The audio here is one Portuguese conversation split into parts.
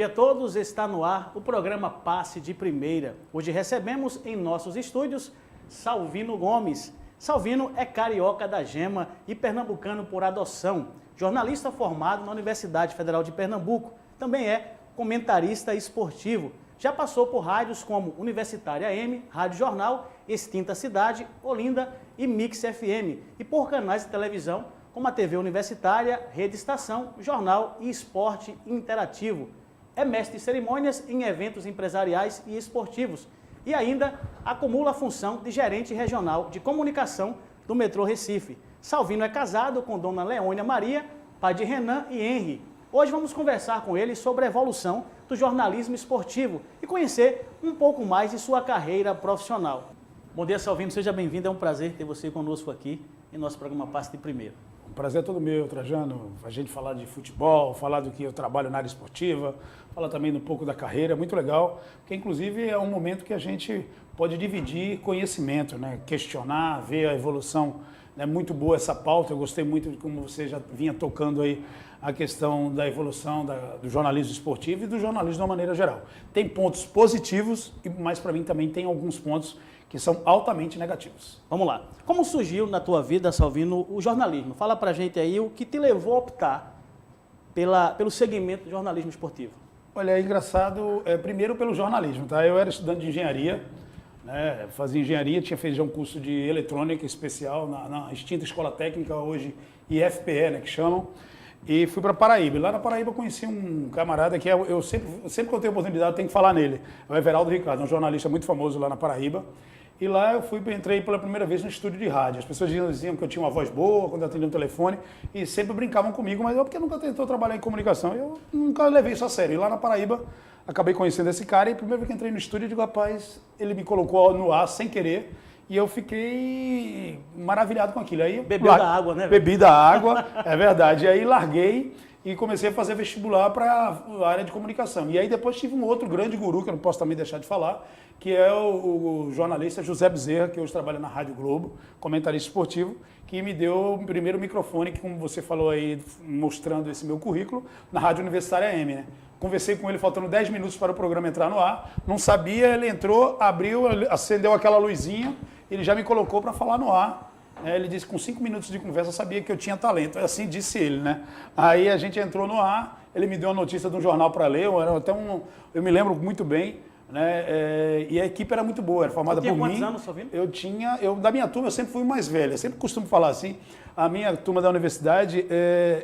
dia a todos, está no ar o programa Passe de Primeira. Hoje recebemos em nossos estúdios Salvino Gomes. Salvino é carioca da gema e pernambucano por adoção, jornalista formado na Universidade Federal de Pernambuco, também é comentarista esportivo. Já passou por rádios como Universitária M, Rádio Jornal, Extinta Cidade, Olinda e Mix FM, e por canais de televisão como a TV Universitária, Rede Estação, Jornal e Esporte Interativo. É mestre de cerimônias em eventos empresariais e esportivos e ainda acumula a função de gerente regional de comunicação do metrô Recife. Salvino é casado com dona Leônia Maria, pai de Renan e Henry. Hoje vamos conversar com ele sobre a evolução do jornalismo esportivo e conhecer um pouco mais de sua carreira profissional. Bom dia, Salvino, seja bem-vindo, é um prazer ter você conosco aqui em nosso programa Passe de Primeira. O prazer é todo meu, Trajano, a gente falar de futebol, falar do que eu trabalho na área esportiva, falar também um pouco da carreira, muito legal, porque inclusive é um momento que a gente pode dividir conhecimento, né? Questionar, ver a evolução. É muito boa essa pauta, eu gostei muito de como você já vinha tocando aí a questão da evolução do jornalismo esportivo e do jornalismo de uma maneira geral. Tem pontos positivos, mas para mim também tem alguns pontos que são altamente negativos. Vamos lá. Como surgiu na tua vida, Salvino, o jornalismo? Fala pra gente aí o que te levou a optar pelo segmento do jornalismo esportivo. Olha, é engraçado, primeiro pelo jornalismo, tá? Eu era estudante de engenharia, né? Fazia engenharia, tinha feito já um curso de eletrônica especial na extinta Escola Técnica, hoje IFPE, né, que chamam, e fui para Paraíba. Lá na Paraíba eu conheci um camarada que eu sempre que eu tenho oportunidade eu tenho que falar nele, é o Everaldo Ricardo, um jornalista muito famoso lá na Paraíba. E lá eu entrei pela primeira vez no estúdio de rádio. As pessoas diziam que eu tinha uma voz boa quando eu atendia no telefone e sempre brincavam comigo, mas eu porque nunca tentou trabalhar em comunicação, eu nunca levei isso a sério. E lá na Paraíba acabei conhecendo esse cara e a primeira vez que entrei no estúdio eu digo, rapaz, ele me colocou no ar sem querer e eu fiquei maravilhado com aquilo. Aí Bebeu da água, né? Bebi da água, é verdade. E aí larguei e comecei a fazer vestibular para a área de comunicação. E aí depois tive um outro grande guru, que eu não posso também deixar de falar, que é o jornalista José Bezerra, que hoje trabalha na Rádio Globo, comentarista esportivo, que me deu o primeiro microfone, que como você falou aí, mostrando esse meu currículo, na Rádio Universitária M, né? Conversei com ele faltando 10 minutos para o programa entrar no ar, não sabia, ele entrou, abriu, acendeu aquela luzinha, ele já me colocou para falar no ar. Ele disse que com 5 minutos de conversa eu sabia que eu tinha talento, assim disse ele, né? Aí a gente entrou no ar, ele me deu uma notícia de um jornal para ler, eu me lembro muito bem, né? E a equipe era muito boa, era formada por mim. Quantos anos, Salvino? Da minha turma eu sempre fui o mais velho, eu sempre costumo falar assim, a minha turma da universidade,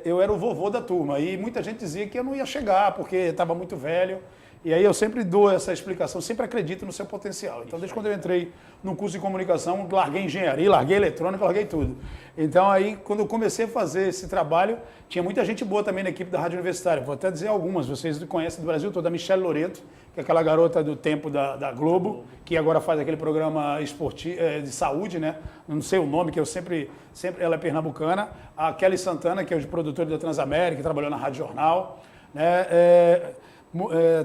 eu era o vovô da turma e muita gente dizia que eu não ia chegar porque estava muito velho. E aí eu sempre dou essa explicação, sempre acredito no seu potencial. Então, desde quando eu entrei no curso de comunicação, larguei engenharia, larguei eletrônica, larguei tudo. Então, aí, quando eu comecei a fazer esse trabalho, tinha muita gente boa também na equipe da Rádio Universitária. Vou até dizer algumas, vocês conhecem do Brasil todo, a Michelle Loreto, que é aquela garota do tempo da Globo, que agora faz aquele programa esportivo, de saúde, né? Não sei o nome, que eu sempre ela é pernambucana. A Kelly Santana, que é o produtor da Transamérica, que trabalhou na Rádio Jornal, né?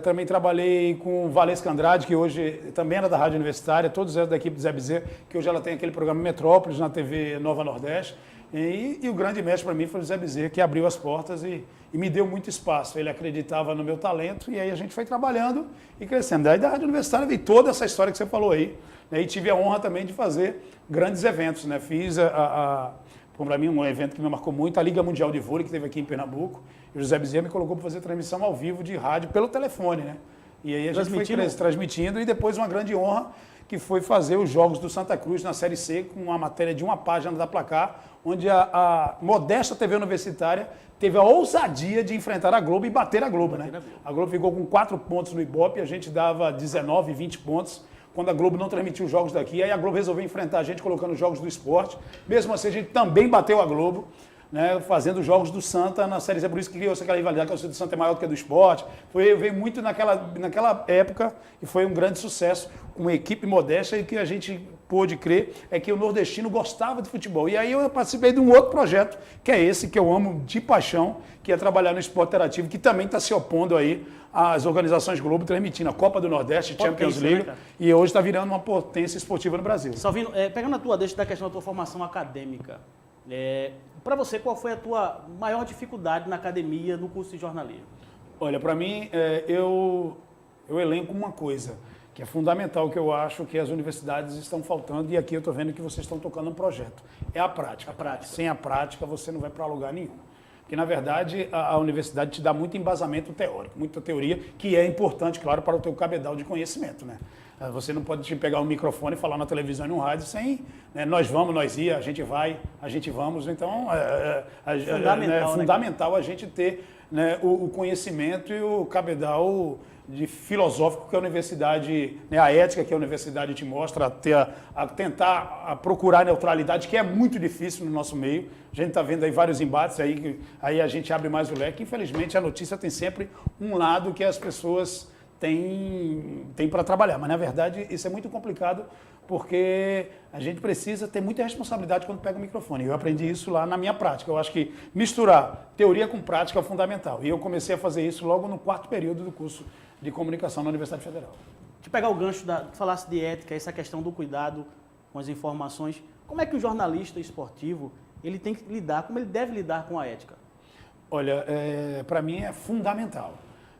Também trabalhei com Valesca Andrade, que hoje também era da Rádio Universitária, todos eram da equipe do Zé Bezerra, que hoje ela tem aquele programa Metrópolis na TV Nova Nordeste. E o grande mestre para mim foi o Zé Bezerra, que abriu as portas e me deu muito espaço. Ele acreditava no meu talento e aí a gente foi trabalhando e crescendo. Daí da Rádio Universitária veio toda essa história que você falou aí, né? E tive a honra também de fazer grandes eventos, né? Fiz para mim, um evento que me marcou muito, a Liga Mundial de Vôlei, que teve aqui em Pernambuco. E o José Bezerra me colocou para fazer transmissão ao vivo de rádio pelo telefone, né? E aí a gente foi transmitindo e depois uma grande honra que foi fazer os jogos do Santa Cruz na Série C com uma matéria de uma página da Placar, onde a modesta TV Universitária teve a ousadia de enfrentar a Globo e bater a Globo, né? A Globo ficou com 4 pontos no Ibope, a gente dava 19, 20 pontos. Quando a Globo não transmitiu os jogos daqui, aí a Globo resolveu enfrentar a gente colocando os jogos do esporte. Mesmo assim, a gente também bateu a Globo, né, fazendo os jogos do Santa na Série C. Por isso que criou aquela rivalidade, que a do Santa é maior do que a do esporte. Veio muito naquela época e foi um grande sucesso, com uma equipe modesta e que a gente pôde crer é que o nordestino gostava de futebol. E aí eu participei de um outro projeto, que é esse, que eu amo de paixão, que é trabalhar no esporte interativo, que também está se opondo aí às organizações Globo, transmitindo a Copa do Nordeste, Champions League, né, e hoje está virando uma potência esportiva no Brasil. Salvino, pegando deixa da questão da tua formação acadêmica, para você, qual foi a tua maior dificuldade na academia, no curso de jornalismo? Olha, para mim, eu elenco uma coisa que é fundamental, que eu acho que as universidades estão faltando, e aqui eu estou vendo que vocês estão tocando um projeto. É a prática. A prática. Sem a prática, você não vai para lugar nenhum. Porque, na verdade, a universidade te dá muito embasamento teórico, muita teoria, que é importante, claro, para o teu cabedal de conhecimento, né? Você não pode pegar um microfone e falar na televisão e no rádio sem, né, nós vamos, nós ir, a gente vai, a gente vamos. Então, é fundamental a gente ter, né, o conhecimento e o cabedal de filosófico que a universidade, né, a ética que a universidade te mostra, a tentar procurar neutralidade, que é muito difícil no nosso meio. A gente está vendo aí vários embates, aí a gente abre mais o leque. Infelizmente, a notícia tem sempre um lado que as pessoas têm para trabalhar. Mas, na verdade, isso é muito complicado, porque a gente precisa ter muita responsabilidade quando pega o microfone. Eu aprendi isso lá na minha prática. Eu acho que misturar teoria com prática é fundamental. E eu comecei a fazer isso logo no 4º período do curso de comunicação na Universidade Federal. Deixa eu pegar o gancho, falasse de ética, essa questão do cuidado com as informações. Como é que o jornalista esportivo ele tem que lidar, como ele deve lidar com a ética? Olha, para mim é fundamental.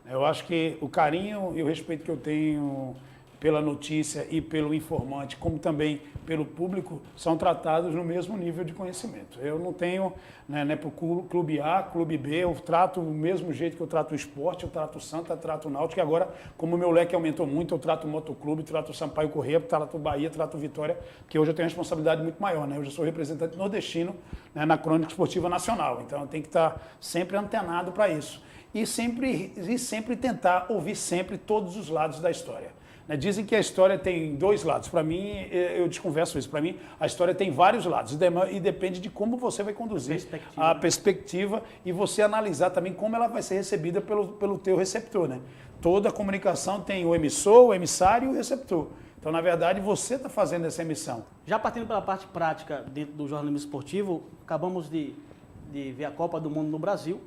Eu acho que o carinho e o respeito que eu tenho pela notícia e pelo informante, como também pelo público, são tratados no mesmo nível de conhecimento. Eu não tenho, né, para o clube A, clube B, eu trato do mesmo jeito que eu trato o esporte, eu trato o Santa, eu trato o Náutico, e agora, como o meu leque aumentou muito, eu trato o Motoclube, trato o Sampaio Corrêa, trato o Bahia, trato o Vitória, porque hoje eu tenho uma responsabilidade muito maior, né? Eu já sou representante nordestino, né, na Crônica Esportiva Nacional, então eu tenho que estar sempre antenado para isso. E sempre tentar ouvir sempre todos os lados da história. Dizem que a história tem 2 lados. Para mim, eu desconverso isso. Para mim, a história tem vários lados e depende de como você vai conduzir a perspectiva e você analisar também como ela vai ser recebida pelo teu receptor, né? Toda comunicação tem o emissor, o emissário e o receptor. Então, na verdade, você está fazendo essa emissão. Já partindo pela parte prática dentro do jornalismo esportivo, acabamos de ver a Copa do Mundo no Brasil.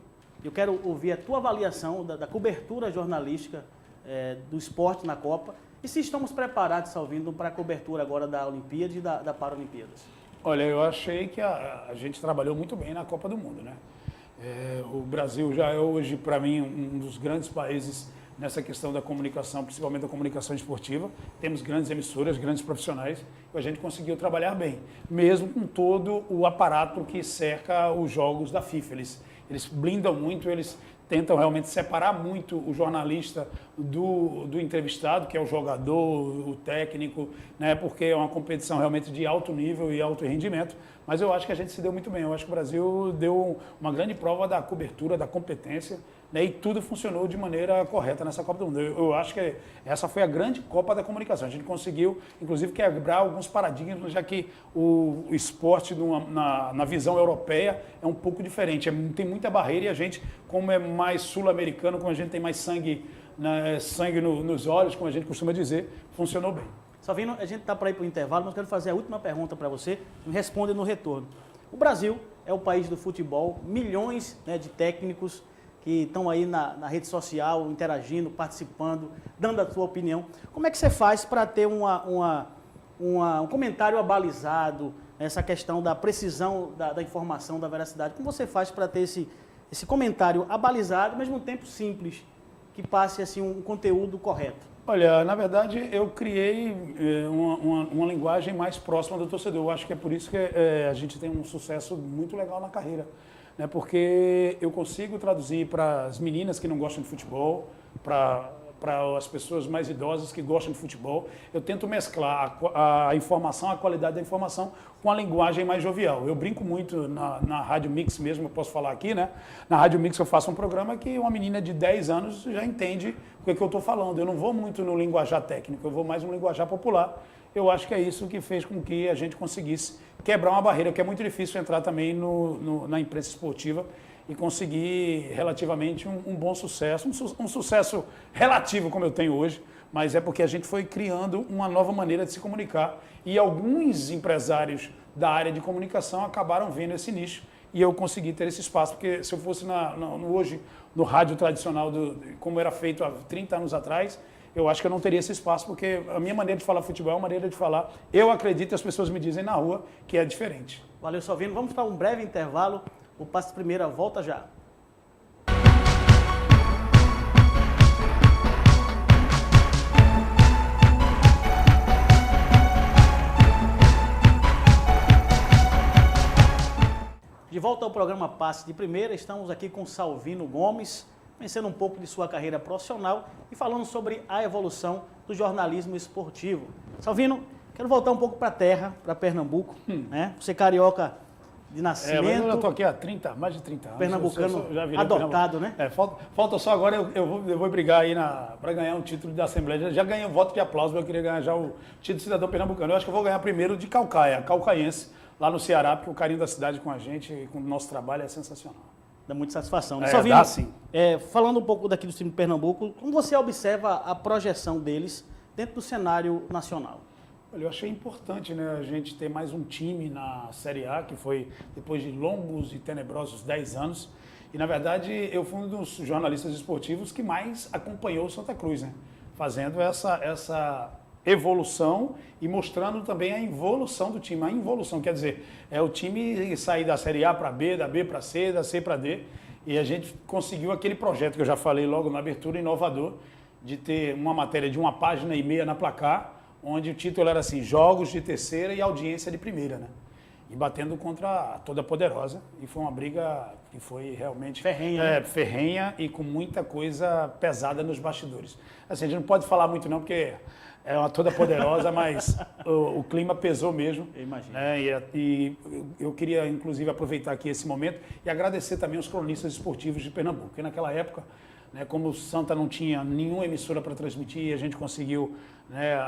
Eu quero ouvir a tua avaliação da cobertura jornalística do esporte na Copa e se estamos preparados, Salvino, para a cobertura agora da Olimpíada e da Paralimpíadas. Olha, eu achei que a gente trabalhou muito bem na Copa do Mundo, né? O Brasil já é hoje, para mim, um dos grandes países nessa questão da comunicação, principalmente da comunicação esportiva. Temos grandes emissoras, grandes profissionais, e a gente conseguiu trabalhar bem, mesmo com todo o aparato que cerca os jogos da FIFA. Eles blindam muito, eles tentam realmente separar muito o jornalista do entrevistado, que é o jogador, o técnico, né? Porque é uma competição realmente de alto nível e alto rendimento. Mas eu acho que a gente se deu muito bem. Eu acho que o Brasil deu uma grande prova da cobertura, da competência, né? E tudo funcionou de maneira correta nessa Copa do Mundo. Eu acho que essa foi a grande Copa da comunicação. A gente conseguiu, inclusive, quebrar alguns paradigmas, já que o esporte na visão europeia é um pouco diferente. Tem muita barreira e a gente, como é mais sul-americano, como a gente tem mais sangue, né, sangue nos olhos, como a gente costuma dizer, funcionou bem. Salvino, a gente está para ir para o intervalo, mas eu quero fazer a última pergunta para você, me responda no retorno. O Brasil é o país do futebol, milhões, né, de técnicos que estão aí na rede social, interagindo, participando, dando a sua opinião. Como é que você faz para ter um comentário abalizado, essa questão da precisão da informação, da veracidade? Como você faz para ter esse comentário abalizado, ao mesmo tempo simples, que passe assim, um conteúdo correto? Olha, na verdade, eu criei uma linguagem mais próxima do torcedor. Eu acho que é por isso que a gente tem um sucesso muito legal na carreira, né? Porque eu consigo traduzir para as meninas que não gostam de futebol, para as pessoas mais idosas que gostam de futebol. Eu tento mesclar a informação, a qualidade da informação com a linguagem mais jovial. Eu brinco muito na Rádio Mix mesmo, eu posso falar aqui, né? Na Rádio Mix eu faço um programa que uma menina de 10 anos já entende o que eu estou falando. Eu não vou muito no linguajar técnico, eu vou mais no linguajar popular. Eu acho que é isso que fez com que a gente conseguisse quebrar uma barreira, que é muito difícil entrar também na imprensa esportiva e conseguir relativamente um bom sucesso, um sucesso relativo como eu tenho hoje, mas é porque a gente foi criando uma nova maneira de se comunicar e alguns empresários da área de comunicação acabaram vendo esse nicho e eu consegui ter esse espaço, porque se eu fosse hoje no rádio tradicional, como era feito há 30 anos atrás, eu acho que eu não teria esse espaço, porque a minha maneira de falar futebol é uma maneira de falar, eu acredito e as pessoas me dizem na rua que é diferente. Valeu, Salvino. Vamos para um breve intervalo. O Passe Primeira volta já. De volta ao programa Passe de Primeira, estamos aqui com Salvino Gomes, conhecendo um pouco de sua carreira profissional e falando sobre a evolução do jornalismo esportivo. Salvino, quero voltar um pouco para a terra, para Pernambuco, né? Você carioca de nascimento. Eu já estou aqui há mais de 30 anos. Pernambucano adotado, né? Falta só agora, eu vou brigar aí para ganhar um título da Assembleia. Já ganhei um voto de aplauso, mas eu queria ganhar já o título de cidadão pernambucano. Eu acho que eu vou ganhar primeiro de Caucaia, caucaiense, lá no Ceará, porque o carinho da cidade com a gente e com o nosso trabalho é sensacional. Dá muita satisfação. Né? Dá sim. Falando um pouco daqui do time de Pernambuco, como você observa a projeção deles dentro do cenário nacional? Olha, eu achei importante, né, a gente ter mais um time na Série A, que foi depois de longos e tenebrosos 10 anos. E, na verdade, eu fui um dos jornalistas esportivos que mais acompanhou o Santa Cruz, né? Fazendo essa evolução e mostrando também a involução do time. A involução, quer dizer, é o time sair da Série A para B, da B para C, da C para D. E a gente conseguiu aquele projeto que eu já falei logo na abertura, inovador, de ter uma matéria de 1,5 páginas na Placar, onde o título era assim, jogos de terceira e audiência de primeira, né? E batendo contra a Toda Poderosa. E foi uma briga que foi realmente ferrenha, ferrenha e com muita coisa pesada nos bastidores. Assim, a gente não pode falar muito não, porque é uma Toda Poderosa, mas o clima pesou mesmo. Eu imagino. Né? E eu queria, inclusive, aproveitar aqui esse momento e agradecer também aos cronistas esportivos de Pernambuco, porque naquela época, né, como o Santa não tinha nenhuma emissora para transmitir, a gente conseguiu, né,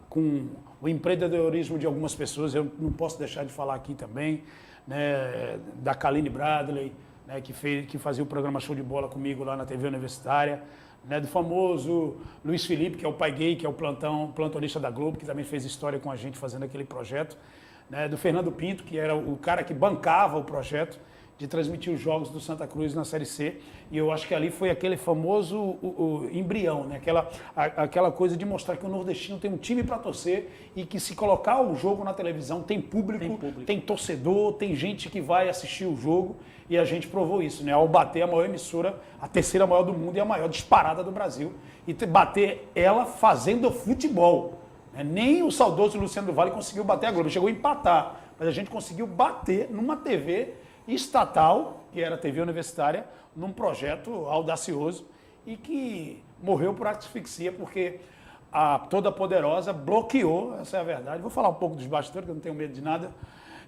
com o empreendedorismo de algumas pessoas, eu não posso deixar de falar aqui também, né, da Kaline Bradley, né, que fazia o programa Show de Bola comigo lá na TV Universitária, né, do famoso Luiz Felipe, que é o pai gay, que é o plantonista da Globo, que também fez história com a gente fazendo aquele projeto, né, do Fernando Pinto, que era o cara que bancava o projeto de transmitir os jogos do Santa Cruz na Série C, e eu acho que ali foi aquele famoso o embrião, né? Aquela coisa de mostrar que o nordestino tem um time para torcer e que se colocar o jogo na televisão tem público, tem torcedor, tem gente que vai assistir o jogo, e a gente provou isso, né? Ao bater a maior emissora, a terceira maior do mundo e a maior disparada do Brasil, e bater ela fazendo futebol. Né? Nem o saudoso Luciano do Vale conseguiu bater a Globo, chegou a empatar, mas a gente conseguiu bater numa TV estatal, que era a TV Universitária, num projeto audacioso e que morreu por asfixia, porque a Toda Poderosa bloqueou, essa é a verdade, vou falar um pouco dos bastidores, que eu não tenho medo de nada,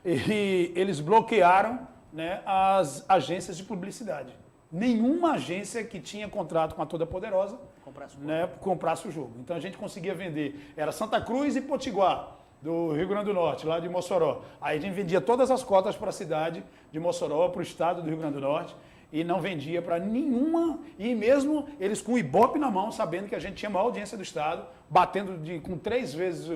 e eles bloquearam, né, as agências de publicidade. Nenhuma agência que tinha contrato com a Toda Poderosa comprasse o jogo. Então a gente conseguia vender, era Santa Cruz e Potiguar, do Rio Grande do Norte, lá de Mossoró. Aí a gente vendia todas as cotas para a cidade de Mossoró, para o estado do Rio Grande do Norte, e não vendia para nenhuma, e mesmo eles com o Ibope na mão, sabendo que a gente tinha a maior audiência do estado, batendo com 3 vezes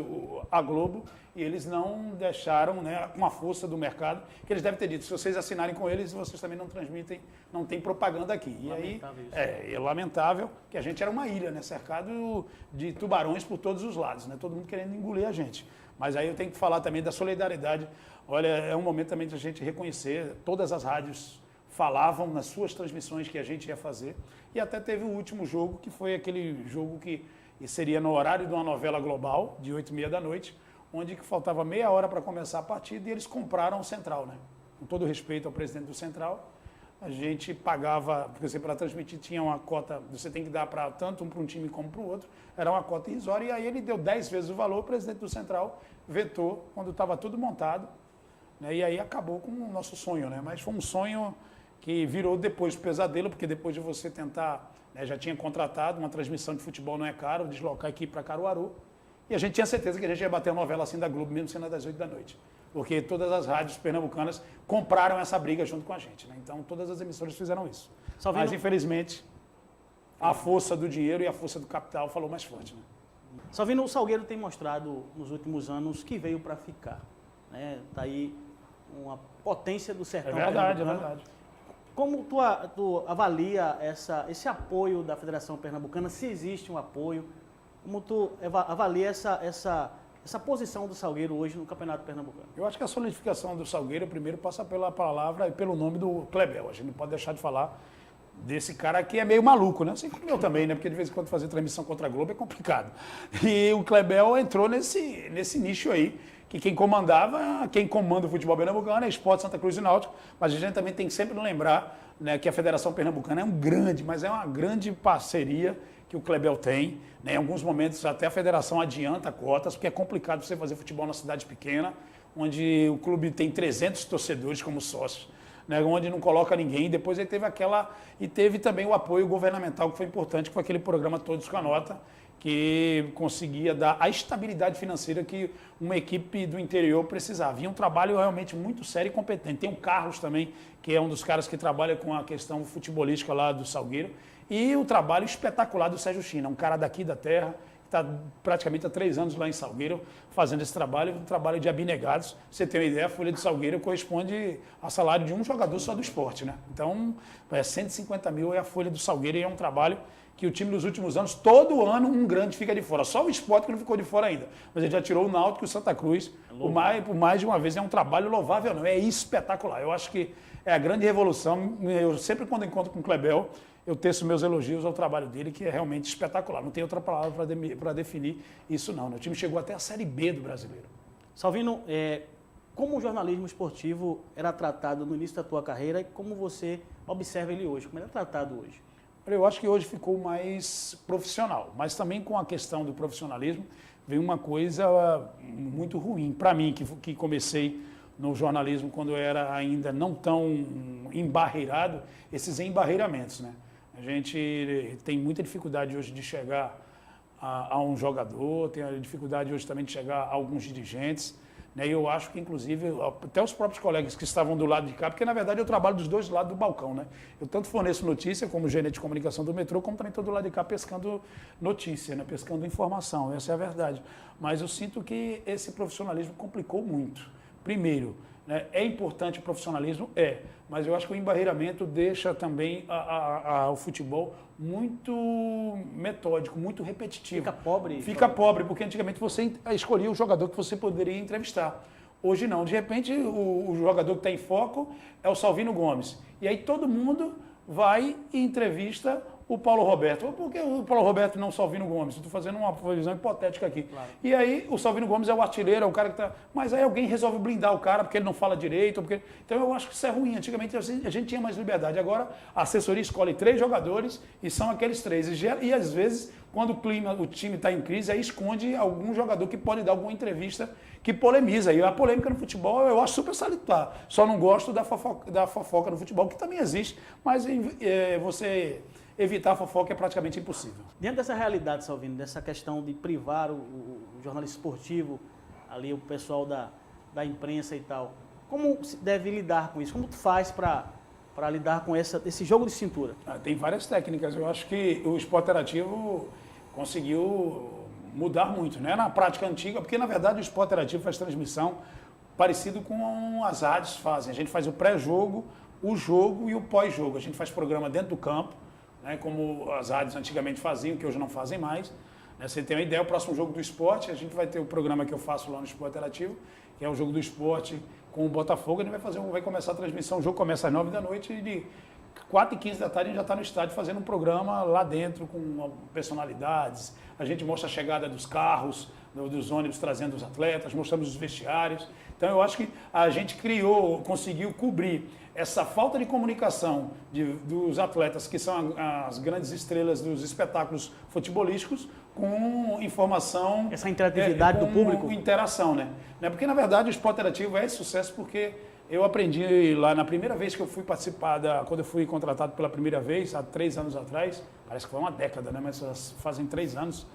a Globo, e eles não deixaram, né, com a força do mercado, que eles devem ter dito, se vocês assinarem com eles, vocês também não transmitem, não tem propaganda aqui. E lamentável aí, é lamentável que a gente era uma ilha, né, cercado de tubarões por todos os lados, né, todo mundo querendo engolir a gente. Mas aí eu tenho que falar também da solidariedade. Olha, é um momento também de a gente reconhecer, todas as rádios falavam nas suas transmissões que a gente ia fazer, e até teve o último jogo, que foi aquele jogo que seria no horário de uma novela global, de 8h30 da noite, onde faltava meia hora para começar a partida, e eles compraram o Central, né? Com todo respeito ao presidente do Central, a gente pagava, porque você para transmitir tinha uma cota, você tem que dar para tanto para um time como para o outro, era uma cota irrisória, e aí ele deu 10 vezes o valor, o presidente do Central vetou quando estava tudo montado, né, e aí acabou com o nosso sonho, né, mas foi um sonho que virou depois pesadelo, porque depois de você tentar, né, já tinha contratado, uma transmissão de futebol não é caro, deslocar a equipe para Caruaru, e a gente tinha certeza que a gente ia bater a novela assim da Globo, mesmo sendo das 8 da noite. Porque todas as rádios pernambucanas compraram essa briga junto com a gente, né? Então, todas as emissoras fizeram isso. Salvino. Mas, infelizmente, a força do dinheiro e a força do capital falou mais forte, né? Salvino, o Salgueiro tem mostrado nos últimos anos que veio para ficar, né? Tá aí uma potência do sertão. É verdade, é verdade. Como tu avalia esse apoio da Federação Pernambucana, se existe um apoio, como tu avalia essa posição do Salgueiro hoje no Campeonato Pernambucano? Eu acho que a solidificação do Salgueiro, primeiro, passa pela palavra e pelo nome do Clebel. A gente não pode deixar de falar desse cara que é meio maluco, né? Assim como eu também, né? Porque de vez em quando fazer transmissão contra a Globo é complicado. E o Clebel entrou nesse nicho aí, que quem comanda o futebol pernambucano é Sport, Santa Cruz e Náutico, mas a gente também tem que sempre lembrar, né, que a Federação Pernambucana é uma grande parceria que o Clebel tem, né? Em alguns momentos até a federação adianta cotas, porque é complicado você fazer futebol na cidade pequena, onde o clube tem 300 torcedores como sócios, né? Onde não coloca ninguém. Depois ele teve também o apoio governamental, que foi importante, que foi aquele programa Todos com a Nota, que conseguia dar a estabilidade financeira que uma equipe do interior precisava. E um trabalho realmente muito sério e competente. Tem o Carlos também, que é um dos caras que trabalha com a questão futebolística lá do Salgueiro, e o trabalho espetacular do Sérgio China, um cara daqui da terra, que está praticamente há 3 anos lá em Salgueiro, fazendo esse trabalho, um trabalho de abnegados. Pra você ter uma ideia, a folha do Salgueiro corresponde ao salário de um jogador só do esporte, né? Então, 150 mil é a folha do Salgueiro, e é um trabalho que o time nos últimos anos, todo ano, um grande fica de fora. Só o Sport que não ficou de fora ainda. Mas ele já tirou o Náutico e o Santa Cruz. Por mais de uma vez, é um trabalho louvável, não. É espetacular. Eu acho que é a grande revolução. Eu sempre, quando encontro com o Clebel, eu teço meus elogios ao trabalho dele, que é realmente espetacular. Não tem outra palavra para definir isso, não. O time chegou até a Série B do Brasileiro. Salvino, como o jornalismo esportivo era tratado no início da tua carreira e como você observa ele hoje? Como ele é tratado hoje? Eu acho que hoje ficou mais profissional, mas também com a questão do profissionalismo veio uma coisa muito ruim. Para mim, que comecei no jornalismo quando eu era ainda não tão embarreirado, esses embarreiramentos, né? A gente tem muita dificuldade hoje de chegar a um jogador, tem a dificuldade hoje também de chegar a alguns dirigentes, né? E eu acho que, inclusive, até os próprios colegas que estavam do lado de cá, porque, na verdade, eu trabalho dos dois lados do balcão, né? Eu tanto forneço notícia, como gerente de comunicação do metrô, como também estou do lado de cá pescando notícia, né? Pescando informação, essa é a verdade. Mas eu sinto que esse profissionalismo complicou muito. Primeiro, né, é importante o profissionalismo? É, mas eu acho que o embarreiramento deixa também o futebol muito metódico, muito repetitivo. Fica pobre? Fica pobre, porque antigamente você escolhia o jogador que você poderia entrevistar. Hoje não, de repente o jogador que está em foco é o Salvino Gomes. E aí todo mundo vai e entrevista o Paulo Roberto. Por que o Paulo Roberto e não o Salvino Gomes? Estou fazendo uma visão hipotética aqui. Claro. E aí o Salvino Gomes é o artilheiro, é o cara que está... Mas aí alguém resolve blindar o cara porque ele não fala direito. Então eu acho que isso é ruim. Antigamente a gente tinha mais liberdade. Agora a assessoria escolhe 3 jogadores e são aqueles 3. E às vezes, quando o time está em crise, aí esconde algum jogador que pode dar alguma entrevista que polemiza. E a polêmica no futebol eu acho super salutar. Só não gosto da fofoca no futebol, que também existe, mas você... evitar a fofoca é praticamente impossível. Diante dessa realidade, Salvino, dessa questão de privar o jornalismo esportivo, ali o pessoal da imprensa e tal, como se deve lidar com isso? Como tu faz para lidar com esse jogo de cintura? Tem várias técnicas. Eu acho que o Sport Interativo conseguiu mudar muito, né? Na prática antiga, porque na verdade o Sport Interativo faz transmissão parecido com as rádios fazem. A gente faz o pré-jogo, o jogo e o pós-jogo. A gente faz programa dentro do campo, né, como as rádios antigamente faziam, que hoje não fazem mais. Né, você tem uma ideia, o próximo jogo do esporte, a gente vai ter o programa que eu faço lá no Esporte Interativo, que é o jogo do esporte com o Botafogo. A gente vai começar a transmissão, o jogo começa às 9 da noite e de 4h15 da tarde a gente já está no estádio fazendo um programa lá dentro com personalidades. A gente mostra a chegada dos carros, dos ônibus trazendo os atletas, mostramos os vestiários. Então eu acho que a gente conseguiu cobrir essa falta de comunicação dos atletas, que são as grandes estrelas dos espetáculos futebolísticos, com informação... Essa interatividade do público. Interação, né? Porque, na verdade, o Sport Interativo é sucesso porque eu aprendi lá na primeira vez que eu fui participar, quando eu fui contratado pela primeira vez, há 3 anos atrás, parece que foi uma década, né? Mas fazem 3 anos,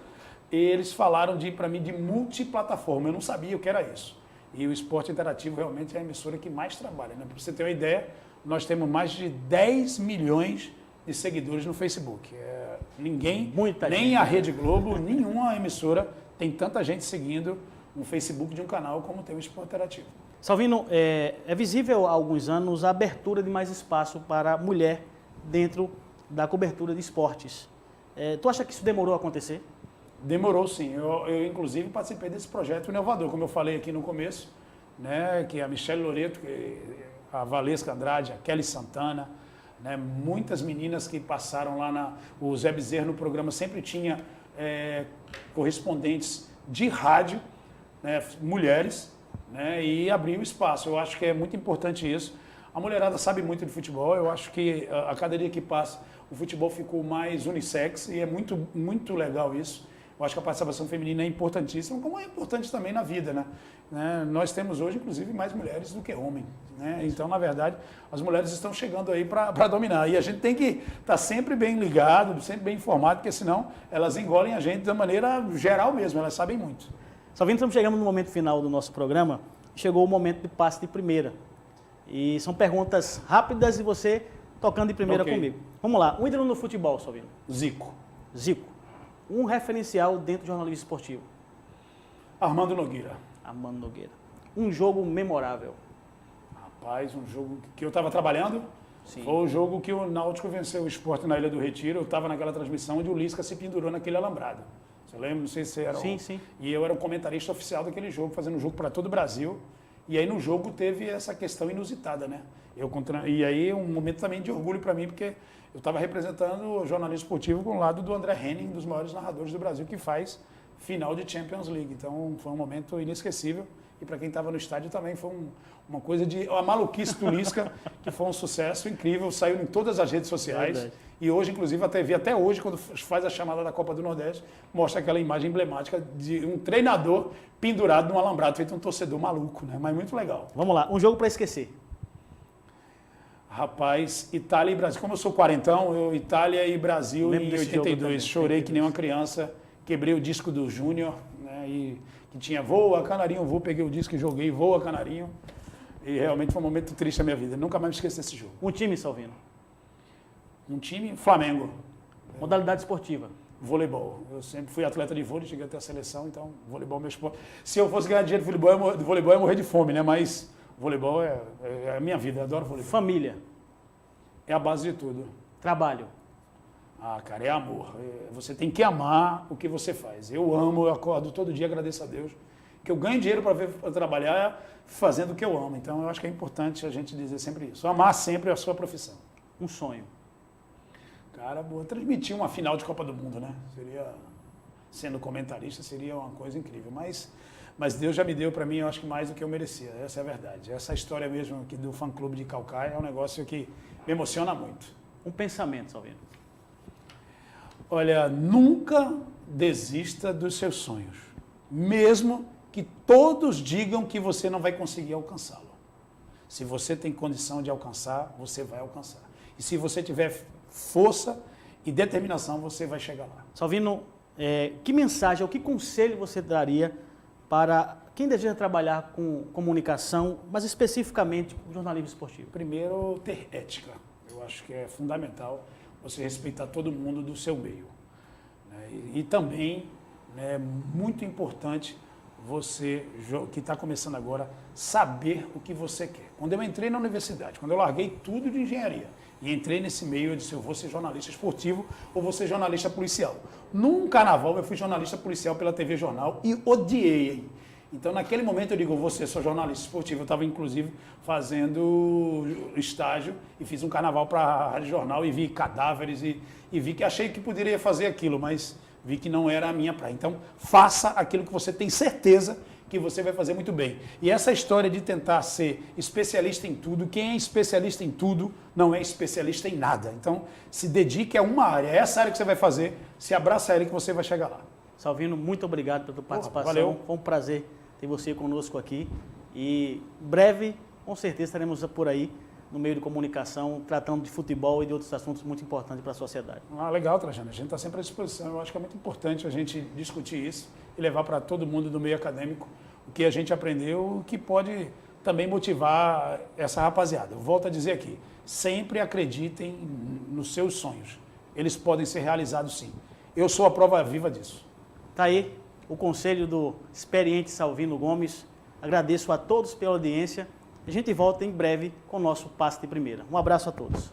e eles falaram para mim de multiplataforma. Eu não sabia o que era isso. E o Esporte Interativo realmente é a emissora que mais trabalha, né? Para você ter uma ideia, nós temos mais de 10 milhões de seguidores no Facebook. Nem a Rede Globo, nenhuma emissora tem tanta gente seguindo no Facebook de um canal como tem o Esporte Interativo. Salvino, é visível há alguns anos a abertura de mais espaço para a mulher dentro da cobertura de esportes. Tu acha que isso demorou a acontecer? Demorou, sim. Eu inclusive, participei desse projeto inovador, como eu falei aqui no começo, né, que a Michele Loreto, a Valesca Andrade, a Kelly Santana, né, muitas meninas que passaram lá o Zé Bezerra no programa sempre tinha correspondentes de rádio, né, mulheres, né, e abrir o espaço. Eu acho que é muito importante isso. A mulherada sabe muito de futebol, eu acho que a cada dia que passa o futebol ficou mais unissex e é muito, muito legal isso. Eu acho que a participação feminina é importantíssima, como é importante também na vida, né? Nós temos hoje, inclusive, mais mulheres do que homens, né? Então, na verdade, as mulheres estão chegando aí para dominar. E a gente tem que estar sempre bem ligado, sempre bem informado, porque senão elas engolem a gente da maneira geral mesmo, elas sabem muito. Salvino, estamos chegando no momento final do nosso programa. Chegou o momento de passe de primeira. E são perguntas rápidas e você tocando de primeira comigo. Vamos lá. Um ídolo no futebol, Salvino? Zico. Zico. Um referencial dentro do jornalismo esportivo? Armando Nogueira. Armando Nogueira. Um jogo memorável? Rapaz, um jogo que eu estava trabalhando. Sim. Foi o jogo que o Náutico venceu o Sport na Ilha do Retiro. Eu estava naquela transmissão onde o Lisca se pendurou naquele alambrado. Você lembra? Não sei se você era. Sim, sim. E eu era o comentarista oficial daquele jogo, fazendo um jogo para todo o Brasil. E aí no jogo teve essa questão inusitada, né? E aí um momento também de orgulho para mim, porque eu estava representando o jornalismo esportivo com o lado do André Henning, um dos maiores narradores do Brasil, que faz final de Champions League. Então foi um momento inesquecível. E para quem estava no estádio também foi uma coisa de... A maluquice do Lisca, que foi um sucesso incrível, saiu em todas as redes sociais. Verdade. E hoje, inclusive, a TV, até hoje, quando faz a chamada da Copa do Nordeste, mostra aquela imagem emblemática de um treinador pendurado num alambrado, feito um torcedor maluco, né? Mas muito legal. Vamos lá, um jogo para esquecer. Rapaz, Itália e Brasil. Como eu sou quarentão, Itália e Brasil em 82. Chorei que nem uma criança, quebrei o disco do Júnior, né? E que tinha voa, canarinho, vou, peguei o disco e joguei, voa, canarinho. E realmente foi um momento triste da minha vida. Nunca mais me esqueci desse jogo. Um time, Salvino? Um time, Flamengo. Modalidade esportiva? Voleibol. Eu sempre fui atleta de vôlei, cheguei até a seleção, então voleibol é meu esporte. Se eu fosse ganhar dinheiro de voleibol, eu ia morrer de fome, né? Mas voleibol é a minha vida, eu adoro voleibol. Família? É a base de tudo. Trabalho? Ah, cara, é amor. Você tem que amar o que você faz. Eu amo, eu acordo todo dia, agradeço a Deus, que eu ganho dinheiro para trabalhar fazendo o que eu amo. Então, eu acho que é importante a gente dizer sempre isso. Amar sempre a sua profissão. Um sonho? Cara, transmitir uma final de Copa do Mundo, né? Sendo comentarista, seria uma coisa incrível. Mas Deus já me deu para mim, eu acho que mais do que eu merecia. Essa é a verdade. Essa história mesmo aqui do fã-clube de Caucaia é um negócio que me emociona muito. Um pensamento, Salvino? Olha, nunca desista dos seus sonhos. Mesmo que todos digam que você não vai conseguir alcançá-lo. Se você tem condição de alcançar, você vai alcançar. E se você tiver força e determinação, você vai chegar lá. Salvino, que mensagem ou que conselho você daria para quem deseja trabalhar com comunicação, mas especificamente com jornalismo esportivo? Primeiro, ter ética. Eu acho que é fundamental você respeitar todo mundo do seu meio. E também é muito importante você, que está começando agora, saber o que você quer. Quando eu entrei na universidade, quando eu larguei tudo de engenharia e entrei nesse meio, eu disse, eu vou ser jornalista esportivo ou vou ser jornalista policial. Num carnaval, eu fui jornalista policial pela TV Jornal e odiei. Então, naquele momento, eu digo, você sou jornalista esportivo. Eu estava, inclusive, fazendo estágio e fiz um carnaval para a Rádio Jornal e vi cadáveres e vi que achei que poderia fazer aquilo, mas vi que não era a minha praia. Então, faça aquilo que você tem certeza que você vai fazer muito bem. E essa história de tentar ser especialista em tudo, quem é especialista em tudo não é especialista em nada. Então, se dedique a uma área, essa área que você vai fazer, se abraça a ela que você vai chegar lá. Salvino, muito obrigado pela tua participação. Valeu. Foi um prazer ter você conosco aqui. E breve, com certeza, estaremos por aí no meio de comunicação, tratando de futebol e de outros assuntos muito importantes para a sociedade. Legal, Trajano. A gente está sempre à disposição. Eu acho que é muito importante a gente discutir isso e levar para todo mundo do meio acadêmico o que a gente aprendeu, o que pode também motivar essa rapaziada. Eu volto a dizer aqui, sempre acreditem nos seus sonhos. Eles podem ser realizados sim. Eu sou a prova viva disso. Está aí o conselho do experiente Salvino Gomes. Agradeço a todos pela audiência. A gente volta em breve com o nosso Passe de Primeira. Um abraço a todos.